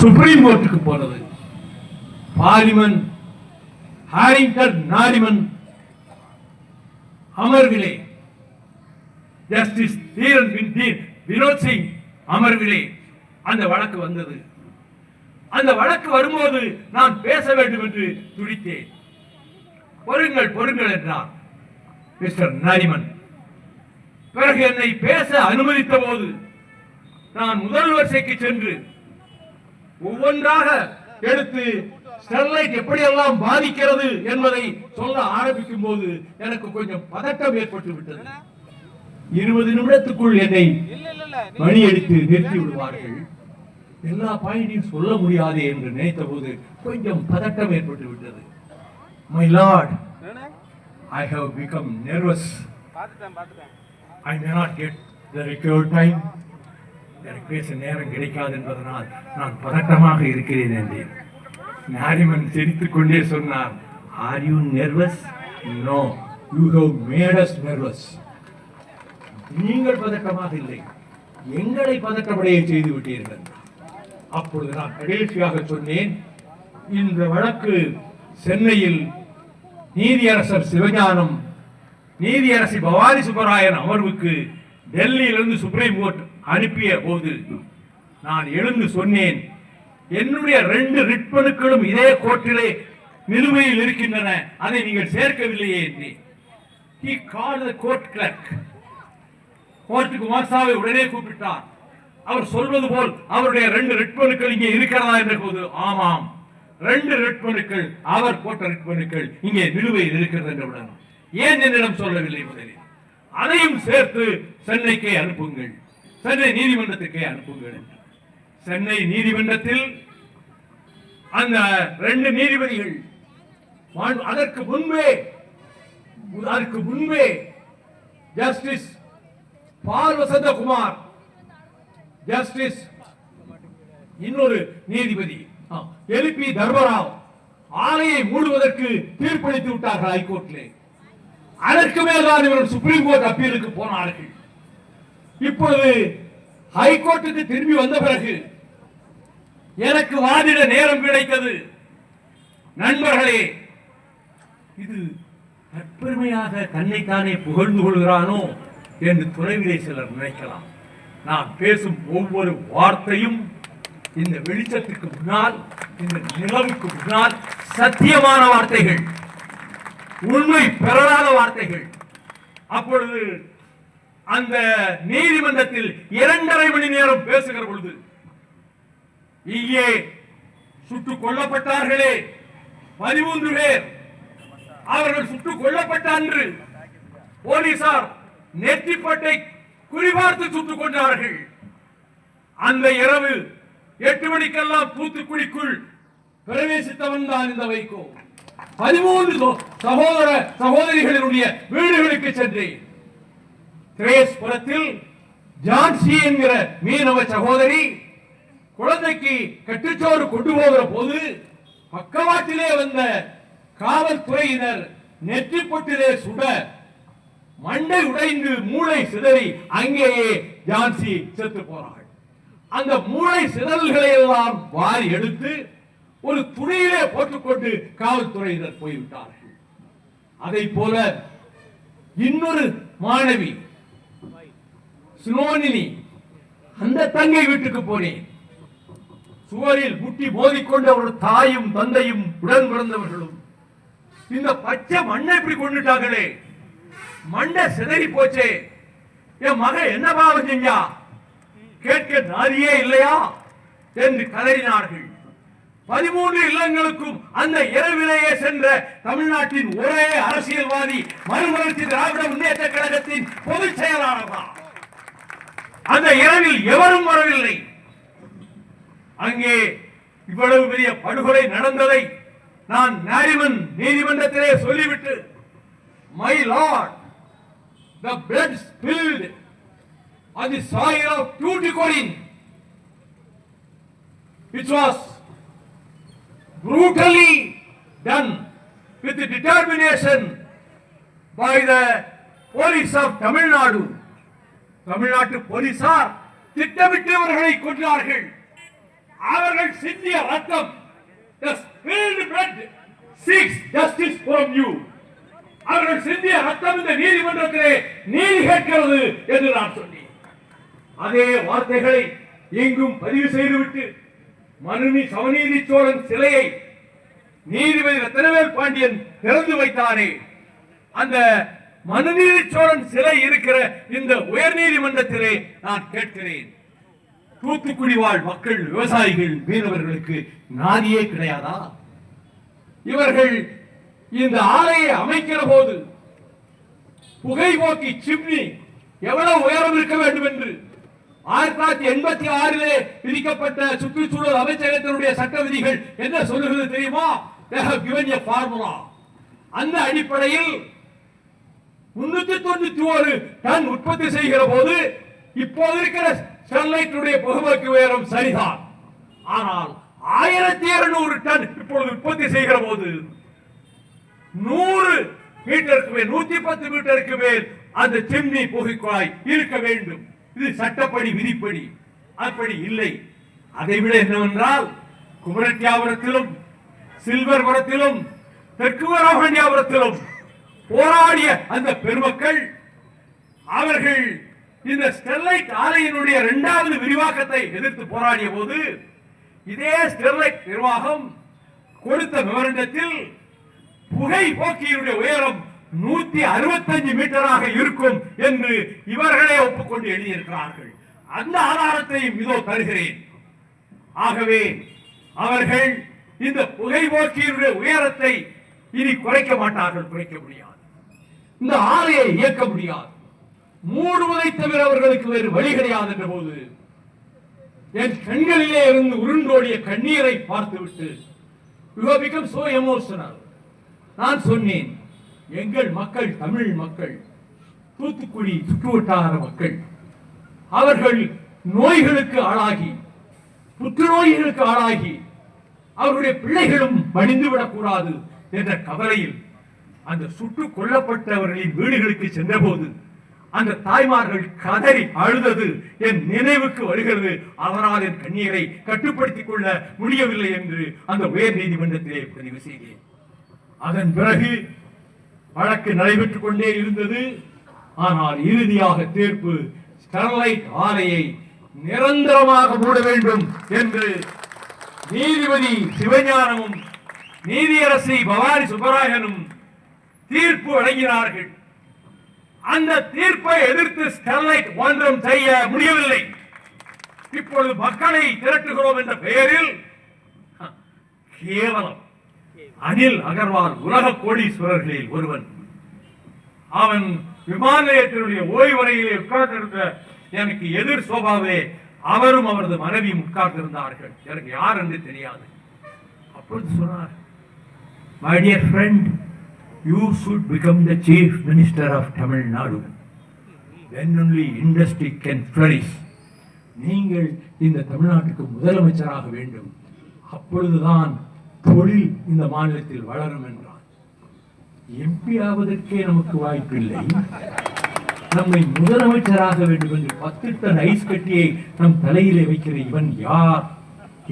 Supreme கோர்ட்டுக்கு போனது. Parliament Harrington Nariman அமர்விலே justice தீரன் வினோத் சிங் அமர்விலே அந்த வழக்கு வந்தது. அந்த வழக்கு வரும்போது நான் பேச வேண்டும் என்று துடித்தேன். பொறுங்கள் பொறுங்கள் என்றார் மிஸ்டர் நாரிமன். பிறகு என்னை பேச அனுமதித்த போது நான் முதல் வரிசைக்கு சென்று ஒவ்வொன்றாக எடுத்து ஸ்டெர்லைட் எப்படியெல்லாம் பாதிக்கிறது என்பதை சொல்ல ஆரம்பிக்கும் போது எனக்கு கொஞ்சம் பதட்டம் ஏற்பட்டு விட்டது. 20 நிமிடத்துக்குள் என்னை மணி அடித்து நிறுத்தி விடுவார்கள், எல்லா பாயிண்டையும் சொல்ல முடியாது என்று நினைத்த போது கொஞ்சம் பதட்டம் ஏற்பட்டு விட்டது. My lord, I have become nervous. I may not get the required time. எனக்கு பேச நேரம் கிடைக்காது என்பதனால் நான் பதட்டமாக இருக்கிறேன் என்றேன். நாரிமன் சிரித்துக் கொண்டே சொன்னார், Are you nervous? No, you have made us nervous. நீங்கள் பதட்டமாக இல்லை, எங்களை பதட்டமடைய செய்து விட்டீர்கள். அப்பொழுது நான் கடைசியாக சொன்னேன், இந்த வழக்கு சென்னையில் நீதியரசர் சிவஞானம், நீதியரசி பவானி சுப்பராயன் அமர்வுக்கு டெல்லியிலிருந்து சுப்ரீம் கோர்ட் அனுப்பிய போது நான் எழுந்து சொன்னேன், என்னுடைய 2 ரிட் மனுக்களும் இதே கோர்ட்டிலே நிலுவையில் இருக்கின்றன, அதை நீங்கள் சேர்க்கவில்லையே என்று. He called the court clerk. கோர்ட்டுக்கு மாஸ்டாவை உடனே கூப்பிட்டார். அவர் சொல்வது போல் அவருடைய 2 ரிட் மனுக்கள் இங்கே இருக்கிறதா என்ற போது, ஆமாம் 2 ரிட் மனுக்கள், அவர் போட்ட ரிட் மனுக்கள் இங்கே நிலுவையில் இருக்கிறது என்றவுடன், ஏன் என்னிடம் சொல்லவில்லை முதலில்? அதையும் சேர்த்து சென்னைக்கே அனுப்புங்கள், சென்னை நீதிமன்றத்துக்கே அனுப்புங்கள் என்று. சென்னை நீதிமன்றத்தில் அந்த 2 நீதிபதிகள் அதற்கு முன்பே ஜஸ்டிஸ் பால் வசந்தகுமார், ஜஸ்டிஸ் இன்னொரு நீதிபதி எலிபி தர்மராவ் ஆலையை மூடுவதற்கு தீர்ப்பளித்து விட்டார்கள் ஹைகோர்ட்டிலே. அதற்கு மேல்தான் இவர்கள் சுப்ரீம் கோர்ட் அப்பீலுக்கு போனார்கள். இப்பொழுது ஹைகோர்ட்டுக்கு திரும்பி வந்த பிறகு எனக்கு வாதிட நேரம் கிடைத்தது. நண்பர்களே, இது தற்பெருமையாக தன்னைத்தானே புகழ்ந்து கொள்கிறானோ என்று துணைவிலே சிலர் நினைக்கலாம். நான் பேசும் ஒவ்வொரு வார்த்தையும் இந்த வெளிச்சத்துக்கு முன்னால், இந்த நிலவுக்கு முன்னால் சத்தியமான வார்த்தைகள், உண்மை பெறாத வார்த்தைகள். அப்பொழுது அந்த நீதிமன்றத்தில் 2.5 மணி நேரம் பேசுகிற பொழுது, இங்கே சுட்டுக் கொல்லப்பட்டார்களே 13 பேர், அவர்கள் சுட்டுக் கொல்லப்பட்ட அன்று போலீசார் நெற்றிப்பட்டை குறிபார்த்து சுட்டுக் கொண்டார்கள். அந்த இரவு 8 மணிக்கெல்லாம் தூத்துக்குடிக்குள் பிரவேசித்தவன் தான் இந்த வைகோ. 13 சகோதர சகோதரிகளுடைய வீடுகளுக்கு சென்றேன். திரேஸ்புரத்தில் ஜான்சி என்கிற மீனவ சகோதரி குழந்தைக்கு கட்டுச்சோறு கொண்டு போகிற போது பக்கவாட்டிலே வந்த காவல்துறையினர் நெற்றிப்பட்டிலே சுட மண்டை உடைந்து மூளை சிதறி அங்கேயே ஜான்சி செத்து போனார்கள். அந்த மூளை சிதறல்களை எல்லாம் வாரி எடுத்து ஒரு துணியிலே போட்டுக்கொண்டு காவல்துறையினர் போய்விட்டார்கள். அதை போல இன்னொரு மாணவி சுனோனினி, அந்த தங்கை வீட்டுக்கு போனேன். சுவரில் முட்டி மோதிக்கொண்ட ஒரு தாயும் தந்தையும் உடன் பிறந்தவர்களும் இந்த பச்சை மண்ணை இப்படி கொண்டுட்டாங்களே, மண்டை சிதறி போச்சே, என் மகன் என்ன பாவம் செஞ்சா, கேட்க நாதியே இல்லையா என்று கதறினார்கள். 13 இல்லங்களுக்கும் அந்த இரவிலேயே சென்ற தமிழ்நாட்டின் ஒரே அரசியல்வாதி மறுமலர்ச்சி திராவிட முன்னேற்ற கழகத்தின் பொதுச் செயலாளர். அந்த இரவில் எவரும் வரவில்லை. அங்கே இவ்வளவு பெரிய படுகொலை நடந்ததை நான் நாரிமன் நீதிமன்றத்திலே சொல்லிவிட்டு, My Lord, the blood spilled on the soil of Tuticorin, which was brutally done with determination by the police of Tamil Nadu. தமிழ்நாட்டு போலீசார் திட்டமிட்டு அவர்களை கொன்றார்கள். அவர்கள் அவர்கள் சிந்திய ரத்தம், the spilled blood seeks justice from you. அவர்கள் சிந்திய ரத்தம் இந்த நீதிமன்றத்திலே நீதி கேட்கிறது என்று நான் சொன்னேன். அதே வார்த்தைகளை எங்கும் பதிவு செய்துவிட்டு மனுநீதி சமநீதி சோழன் சிலையை நீதிபதி ரத்னவேல் பாண்டியன் திறந்து வைத்தாரே, அந்த மனுநீதி சோழன் சிலை இருக்கிற இந்த உயர் நீதிமன்றத்திலே நான் கேட்கிறேன், தூத்துக்குடி வாழ் மக்கள், விவசாயிகள், மீனவர்களுக்கு நாதியே கிடையாதா? இவர்கள் இந்த ஆலையை அமைக்கிற போது புகைபோக்கி சிம்னி எவ்வளவு உயரம் இருக்க வேண்டும் என்று 1986 விதிக்கப்பட்ட சுற்றுச்சூழல் அமைச்சகத்தினுடைய சட்ட விதிகள் என்ன சொல்லுகிறது தெரியுமா? They have given a formula. அந்த அடிப்படையில் 391 டன் உற்பத்தி செய்கிற போது இப்போது இருக்கிற ஸ்டெர்லைட்டுடைய புகைபோக்கி உயரம் சரிதான். ஆனால் 1200 டன் இப்பொழுது உற்பத்தி செய்கிற போது 100 மீட்டருக்கு மேல் 110 மீட்டருக்கு மேல் அந்த சிம்னி புகைக்குழாய் இருக்க வேண்டும். இது சட்டப்படி விதிப்படி. அப்படி இல்லை. அதைவிட என்னவென்றால் குமரட்டியாபுரத்திலும் சில்வர்புரத்திலும் தெற்கு வீராண்டியாபுரத்திலும் போராடிய அந்த பெருமக்கள் அவர்கள் இந்த ஸ்டெர்லைட் ஆலையினுடைய 2வது விரிவாக்கத்தை எதிர்த்து போராடிய போது இதே ஸ்டெர்லைட் நிர்வாகம் கொடுத்த மெமரண்டத்தில் புகை போக்கியினுடைய உயரம் 165 மீட்டராக இருக்கும் என்று இவர்களே ஒப்புக்கொண்டு எழுதியிருக்கிறார்கள். அந்த ஆதாரத்தையும் இதோ தருகிறேன். ஆகவே அவர்கள் இந்த புகை போக்கியினுடைய உயரத்தை இனி குறைக்க மாட்டார்கள், குறைக்க முடியாது. இந்த ஆலையை இயக்க முடியாது, மூடுவதை தவிர அவர்களுக்கு வேறு வழி கிடையாது என்ற போது என் கண்களிலே இருந்து உருண்டோடிய கண்ணீரை பார்த்துவிட்டு you have become so emotional. நான் சொன்னேன், எங்கள் மக்கள், தமிழ் மக்கள், தூத்துக்குடி சுற்றுவட்டார மக்கள், அவர்கள் நோய்களுக்கு ஆளாகி, புற்றுநோய்களுக்கு ஆளாகி அவருடைய பிள்ளைகளும் மடிந்துவிடக் கூடாது என்ற கவலையில் அந்த சுட்டுக் கொல்லப்பட்டவர்களின் வீடுகளுக்கு சென்றபோது அந்த தாய்மார்கள் கதறி அழுதது என் நினைவுக்கு வருகிறது. அவரால் என் கண்ணீரை கட்டுப்படுத்திக் கொள்ள முடியவில்லை என்று அந்த உயர் நீதிமன்றத்திலே பதிவு செய்தேன். அதன் பிறகு வழக்கு நடைபெற்றுக் கொண்டே இருந்தது. ஆனால் இறுதியாக தீர்ப்பு ஸ்டெர்லைட் ஆலையை நிரந்தரமாக மூட வேண்டும் என்று நீதிபதி சிவஞானமும் நீதியரசி பவானி சுப்பராயனும் தீர்ப்பு வழங்கினார்கள். அந்த தீர்ப்பை எதிர்த்து ஸ்டெர்லைட் ஒன்றும் செய்ய முடியவில்லை. இப்பொழுது மக்களை திரட்டுகிறோம் என்ற பெயரில் கேவலம் அனில் அகர்வால் உலக கோடீஸ்வரர்களில் ஒருவன். அவன் விமான நிலையத்தினுடைய ஓய்வறையிலே உட்கார்ந்திருந்த எனக்கு எதிர் சோபாவே அவரும் அவரது மனைவியும் உட்கார்ந்திருந்தார்கள். எனக்கு யார் என்று தெரியாது. அப்பொழுது சொன்னார், my dear friend, you should become the chief minister of Tamil Nadu. Then only industry can flourish. நீங்கள் இந்த தமிழ்நாட்டுக்கு முதலமைச்சராக வேண்டும், அப்பொழுதுதான் தொழில் இந்த மாநிலத்தில் வளரும் என்றார். எம்பி ஆவதற்கே நமக்கு வாய்ப்பில்லை, நம்மை முதலமைச்சராக வேண்டும் என்று 10 டன் ஐஸ் கட்டியை நம் தலையிலே வைக்கிற இவன் யார்?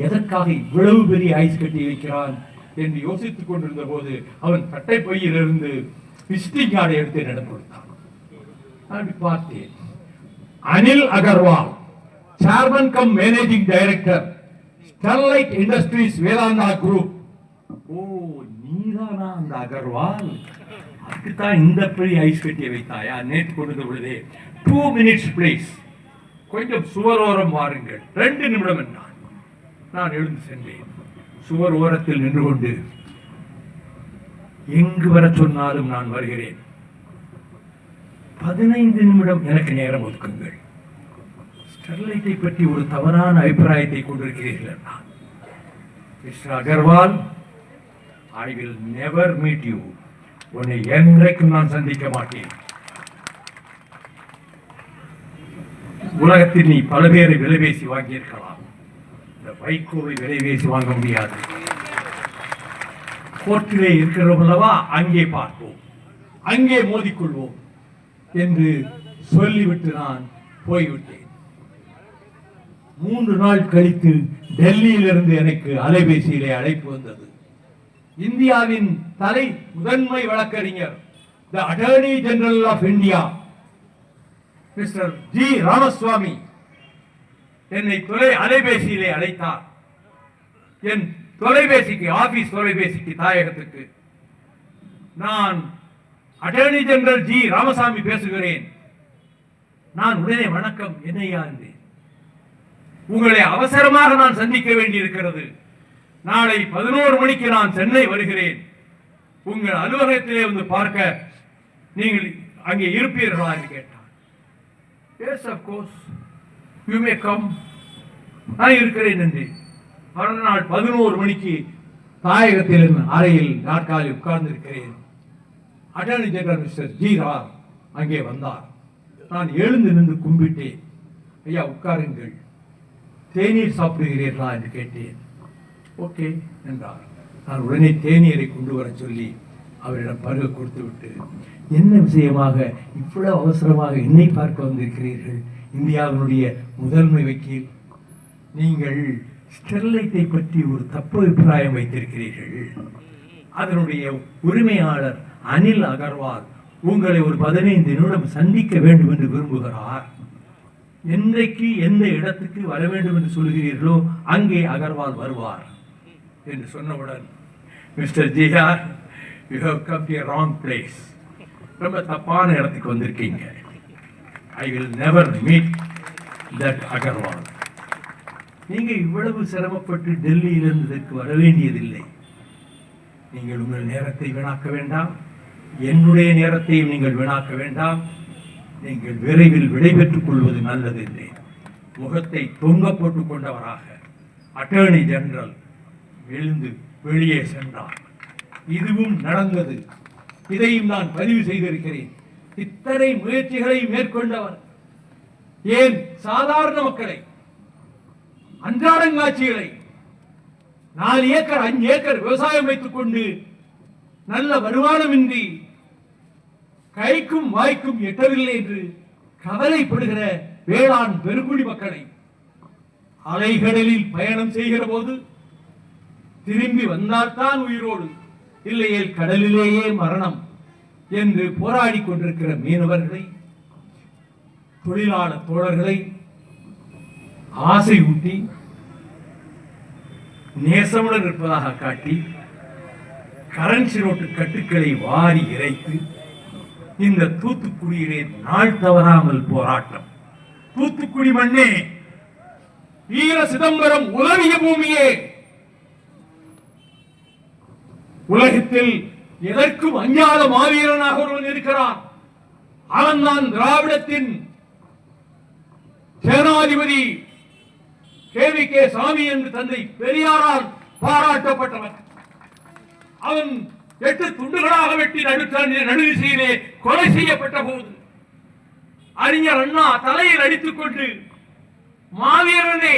எதற்காக இவ்வளவு பெரிய ஐஸ் கட்டி வைக்கிறான் என்று யோசித்துக் கொண்டிருந்த போது அவன் சட்டை பையிலிருந்து விசிட்டிங் கார்டை எடுத்து என்னிடம் கொடுத்தான். அப்படி பார்த்தேன், Anil Agarwal, chairman cum managing director, Sterlite Industries Vedanta group. ஓ, நீதானா அந்த அகர்வால்? அதுக்குத்தான் இந்த பெரிய ஐஸ் கட்டியை வைத்தாயா? நேற்று கொண்டு பொழுதே 2 minutes பிளீஸ், கொஞ்சம் சுவரோரம் வாருங்கள், 2 நிமிடம் என்றான். நான் எழுந்து சென்றேன். சுவர் ஓரத்தில் நின்று கொண்டு, எங்கு வர சொன்னாலும் நான் வருகிறேன், 15 நிமிடம் எனக்கு நேரம் ஒதுக்குங்கள், ஸ்டெர்லைட்டை பற்றி ஒரு தவறான அபிப்பிராயத்தை கொண்டிருக்கிறீர்கள். Mister Agarwal, I will never meet you. உன்னை என்றைக்கும் நான் சந்திக்க மாட்டேன். உலகத்தில் நீ பல பேரை விலைபேசி வாங்கியிருக்கலாம், இந்த வைகோவை விலைபேசி வாங்க முடியாது. கோர்ட்டிலே இருக்கிறோம் அல்லவா, அங்கே பார்ப்போம், அங்கே மோதிக்கொள்வோம் என்று சொல்லிவிட்டு நான் போய்விட்டேன். 3 நாள் கழித்து டெல்லியிலிருந்து எனக்கு அலைபேசியிலே அழைப்பு வந்தது. இந்தியாவின் முதன்மை வழக்கறிஞர், the attorney general of India mister G Ramaswamy என்னை அலைபேசியிலே அழைத்தார். என் தொலைபேசிக்கு, ஆபீஸ் தொலைபேசிக்கு, தாயகத்துக்கு. நான் அட்டர்னி ஜெனரல் ஜி ராமசாமி பேசுகிறேன். நான் உடனே வணக்கம் என்னையா என்றேன். உங்களை அவசரமாக நான் சந்திக்க வேண்டியிருக்கிறது. நாளை 11 மணிக்கு நான் சென்னை வருகிறேன். உங்கள் அலுவலகத்திலே வந்து பார்க்க நீங்கள் அங்கே இருப்பீர்களா என்று கேட்டார். Yes, of course. You may come. நான் இருக்கிறேன் என்று மறுநாள் 11 மணிக்கு தாயகத்தில் அறையில் நாற்காலி உட்கார்ந்திருக்கிறேன். Attorney general mister G Rao அங்கே வந்தார். நான் எழுந்து நின்று கும்பிட்டேன். ஐயா உட்காருங்கள், தேநீர் சாப்பிடுகிறீர்களா என்று கேட்டேன். ஓகே என்றார். நான் உடனே தேநீரை கொண்டு வர சொல்லி அவரிடம் பருக கொடுத்து விட்டு, என்ன விஷயமாக இவ்வளவு அவசரமாக என்னை பார்க்க வந்திருக்கிறீர்கள்? இந்தியாவினுடைய முதன்மை வக்கீல், நீங்கள் ஸ்டெர்லைட்டை பற்றி ஒரு தப்பு அபிப்பிராயம் வைத்திருக்கிறீர்கள். அதனுடைய உரிமையாளர் அனில் அகர்வால் உங்களை ஒரு 15 நிமிடம் சந்திக்க வேண்டும் என்று விரும்புகிறார். என்றைக்கு எந்த இடத்துக்கு வர வேண்டும் என்று சொல்கிறீர்களோ அங்கே அகர்வால் வருவார் என்று சொன்னவுடன், mister GR, you have come to wrong place. ரொம்ப தப்பான இடத்துக்கு வந்திருக்கீங்க. I will never meet that Agarwal. நீங்க இவ்வளவு சிரமப்பட்டு டெல்லியிலிருந்து இதற்கு வர வேண்டியதில்லை. நீங்கள் உங்கள் நேரத்தை வீணாக்க வேண்டாம், என்னுடைய நேரத்தையும் நீங்கள் வீணாக்க வேண்டாம். நீங்கள் விரைவில் விடைபெற்றுக் கொள்வது நல்லது என்றேன். முகத்தை தொங்க போட்டுக் கொண்டவராக அட்டர்னி ஜெனரல் எழுந்து வெளியே சென்றார். இதுவும் நடந்தது. இதையும் நான் பதிவு செய்திருக்கிறேன். இத்தனை முயற்சிகளை மேற்கொண்டவர் ஏன் சாதாரண மக்களை, அன்றாடங்காட்சிகளை 4 ஏக்கர் 5 ஏக்கர் விவசாயம் வைத்துக் கொண்டு நல்ல வருமானமின்றி கைக்கும் வாய்க்கும் எட்டவில்லை என்று கவலைப்படுகிற வேளாண் பெருங்குடி மக்களை அலைகடலில் பயணம் செய்கிற போது திரும்பி வந்தால்தான் உயிரோடு, இல்லையே கடலிலேயே மரணம் என்று போராடி கொண்டிருக்கிற மீனவர்களை, தொழிலாளர் தோழர்களை ஆசை ஊட்டி நேசமுடன் இருப்பதாக காட்டி கரன்சி நோட்டு கட்டுக்களை வாரி இறைத்து இந்த தூத்துக்குடியிலே நாள் தவறாமல் போராட்டம். தூத்துக்குடி மண்ணே, வீர சிதம்பரம் உலவிய பூமியே, உலகத்தில் எதற்கும் அஞ்சாத மாவீரனாக ஒருவன் இருக்கிறான். அவன்தான் திராவிடத்தின் சேனாதிபதி கே சாமி என்று தந்தை பெரியாரால் பாராட்டப்பட்டவன். அவன் 8 துண்டுகளாக வெட்டி நடுவிசையிலே கொலை செய்யப்பட்ட போது அறிஞர் அண்ணா தலையில் அடித்துக் கொண்டு, மாவீரனே,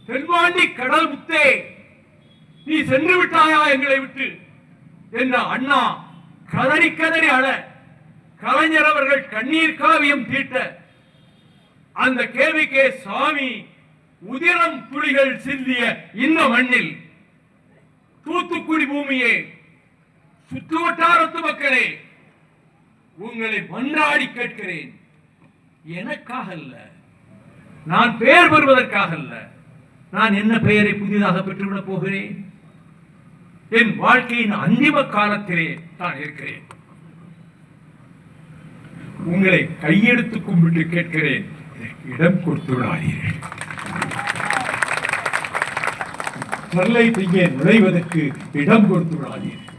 தென்பாண்டி கடல் முத்தே, நீ சென்று விட்டாயா எங்களை விட்டு என்ற அண்ணா கதறி கதறி அழ, கலைஞர் அவர்கள் கண்ணீர் காவியம் தீட்ட, அந்த கே சாமி உதிரம் துளிகள் சிந்திய இந்த மண்ணில், தூத்துக்குடி பூமியே, சுற்று வட்டாரத்து மக்களே, உங்களை மன்றாடி கேட்கிறேன். எனக்காக அல்ல, நான் பெயர் பெறுவதற்காக அல்ல. நான் என்ன பெயரை புதிதாக பெற்றுவிடப் போகிறேன்? என் வாழ்க்கையின் அந்திம காலத்திலே நான் இருக்கிறேன். உங்களை கையெடுத்து கும்பிட்டு கேட்கிறேன், இடம் கொடுத்து விடாதீர்கள். ஸ்டெர்லைட்டை நுழைவதற்கு இடம் கொடுத்து விடாதீர்கள்.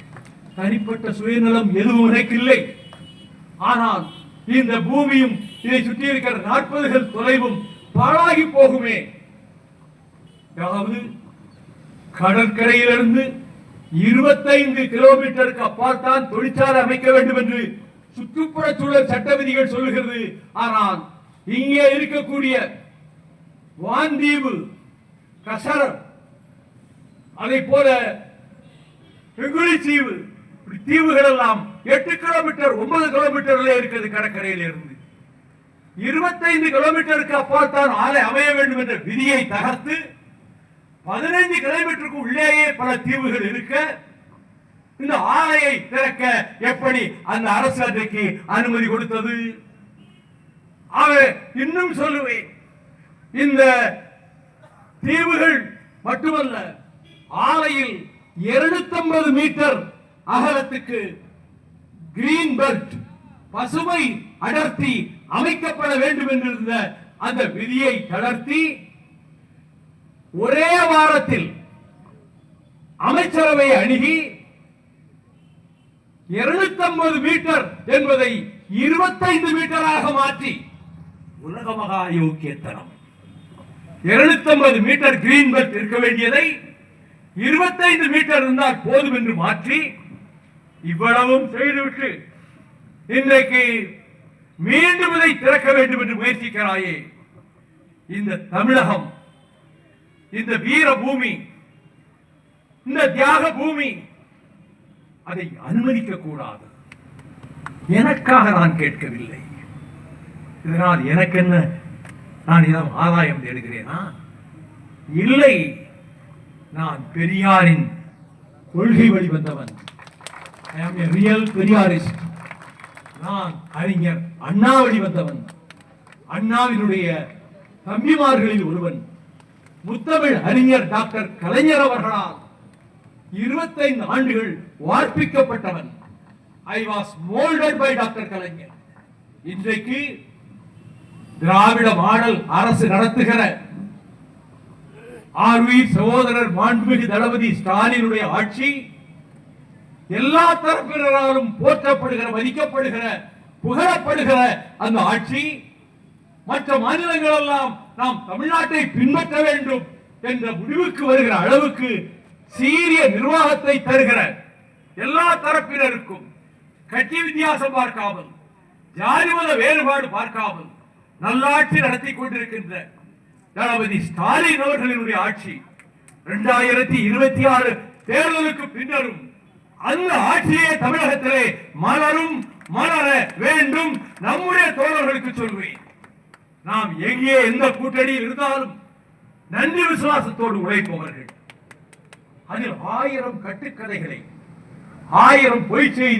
தனிப்பட்ட சுயநலம் எதுவும் எனக்கு இல்லை. ஆனால் இந்த பூமியும் இதை சுற்றி இருக்கிற 40 தொலைவும் பாழாகி போகுமே. அதாவது கடற்கரையிலிருந்து 25 கிலோமீட்டருக்கு அப்பால் தான் தொழிற்சாலை அமைக்க வேண்டும் என்று சுற்றுப்புற சூழல் சட்ட விதிகள் சொல்லுகிறது. ஆனால் இங்கே இருக்கக்கூடிய வான்தீவு, கசரம், அதை போல தீவு, தீவுகள் எல்லாம் 8 கிலோமீட்டர் 9 கிலோமீட்டர்ல இருக்கிறது கடற்கரையில் இருந்து. 25 கிலோமீட்டருக்கு அப்பால் தான் ஆலை அமைய வேண்டும் என்ற விதியை தகர்த்து 15 கிலோமீட்டருக்கு உள்ளேயே பல தீவுகள் இருக்க இந்த ஆலையை திறக்க எப்படி அந்த அரசு அன்றைக்கு அனுமதி கொடுத்தது? இன்னும் சொல்லுவேன், இந்த தீவுகள் மட்டுமல்ல, ஆலையில் 250 மீட்டர் அகலத்துக்கு கிரீன் பெல்ட் பசுமை அடர்த்தி அமைக்கப்பட வேண்டும் என்றிருந்த அந்த விதியை தளர்த்தி ஒரே வாரத்தில் அமைச்சரவை அணுகி 250 மீட்டர் என்பதை 25 மீட்டராக மாற்றி உலக மகா யோக்கியத்தனம். 250 மீட்டர் கிரீன் பெல்ட் இருக்க வேண்டியதை 25 மீட்டர் இருந்தால் போதும் என்று மாற்றி இவ்வளவும் செய்துவிட்டு இன்றைக்கு மீண்டும் இதை திறக்க வேண்டும் என்று முயற்சிக்கிறாயே. இந்த தமிழகம், இந்த வீர பூமி, இந்த தியாக பூமி அதை அனுமதிக்க கூடாது. எனக்காக நான் கேட்கவில்லை. இதனால் எனக்கு என்ன, நான் இதம் ஆதாயம் தேடுகிறேனா? இல்லை, நான் பெரியாரின் கொள்கை வழிவந்தவன். I am a real Periyarist. நான் அறிஞர் அண்ணா வழிவந்தவன். அண்ணாவினுடைய தம்பிமார்களில் ஒருவன். முத்தமிழ் அறிஞர் டாக்டர் கலைஞர் அவர்களால் 25 ஆண்டுகள் வார்ப்பிக்கப்பட்டவன். I was molded by doctor Kalaignar. இன்றைக்கு திராவிட மாடல் அரசு நடத்துகிற ஆர்வீர் சகோதரர் மாண்புமிகு தளபதி ஸ்டாலினுடைய ஆட்சி எல்லா தரப்பினராலும் போற்றப்படுகிற, மதிக்கப்படுகிற, புகழப்படுகிற அந்த ஆட்சி மற்ற மாநிலங்கள் எல்லாம் நாம் தமிழ்நாட்டை பின்பற்ற வேண்டும் என்ற முடிவுக்கு வருகிற அளவுக்கு சீரிய நிர்வாகத்தை தருகிற, எல்லா தரப்பினருக்கும் கட்சி வித்தியாசம் பார்க்காமல், ஜாதி மத வேறுபாடு பார்க்காமல் நல்லாட்சி நடத்தி கொண்டிருக்கின்ற தளபதி ஸ்டாலின் அவர்களினுடைய ஆட்சி 2026 தேர்தலுக்கு பின்னரும் அந்த ஆட்சியே தமிழகத்திலே மலரும், மலர வேண்டும். நம்முடைய தோழர்களுக்கு சொல்வேன், நாம் எங்கே எந்த கூட்டணியில் இருந்தாலும் நன்றி விசுவாசத்தோடு உழைப்பவர்கள். அதில் 1000 கட்டுக்கதைகளை, 1000 பொய் செய்தி